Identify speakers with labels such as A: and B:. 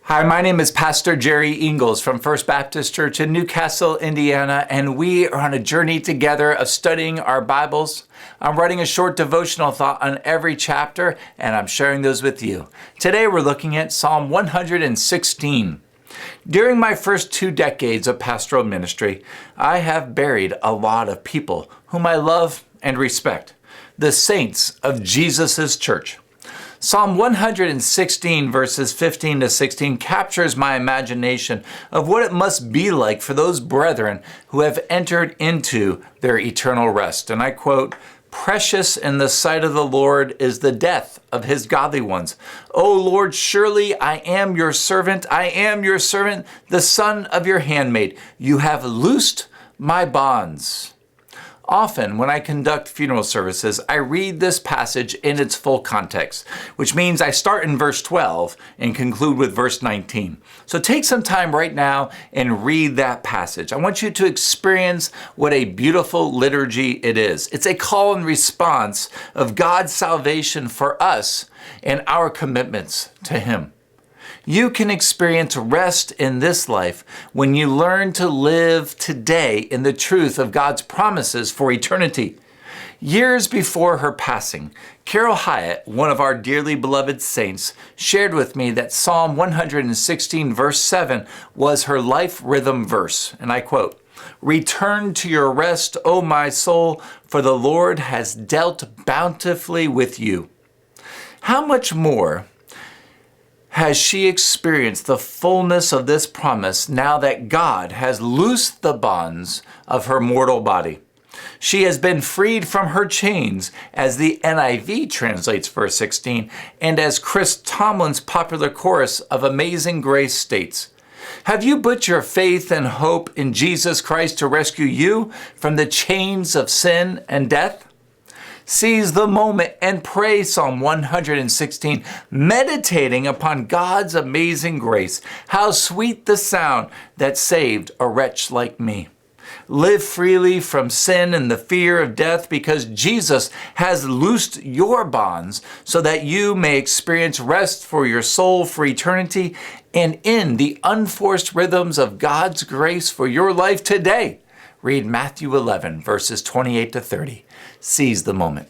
A: Hi, my name is Pastor Jerry Ingalls from First Baptist Church in Newcastle, Indiana, and we are on a journey together of studying our Bibles. I'm writing a short devotional thought on every chapter, and I'm sharing those with you. Today we're looking at Psalm 116. During my first 2 decades of pastoral ministry, I have buried a lot of people whom I love and respect, the saints of Jesus' church. Psalm 116 verses 15 to 16 captures my imagination of what it must be like for those brethren who have entered into their eternal rest. And I quote, "Precious in the sight of the Lord is the death of his godly ones. O Lord, surely I am your servant. I am your servant, the son of your handmaid. You have loosed my bonds." Often, when I conduct funeral services, I read this passage in its full context, which means I start in verse 12 and conclude with verse 19. So take some time right now and read that passage. I want you to experience what a beautiful liturgy it is. It's a call and response of God's salvation for us and our commitments to Him. You can experience rest in this life when you learn to live today in the truth of God's promises for eternity. Years before her passing, Carol Hyatt, one of our dearly beloved saints, shared with me that Psalm 116 verse 7 was her life rhythm verse. And I quote, "Return to your rest, O my soul, for the Lord has dealt bountifully with you." How much more has she experienced the fullness of this promise now that God has loosed the bonds of her mortal body? She has been freed from her chains, as the NIV translates verse 16, and as Chris Tomlin's popular chorus of Amazing Grace states, "Have you put your faith and hope in Jesus Christ to rescue you from the chains of sin and death?" Seize the moment and pray Psalm 116, meditating upon God's amazing grace. How sweet the sound that saved a wretch like me. Live freely from sin and the fear of death because Jesus has loosed your bonds so that you may experience rest for your soul for eternity and in the unforced rhythms of God's grace for your life today. Read Matthew 11, verses 28 to 30. Seize the moment.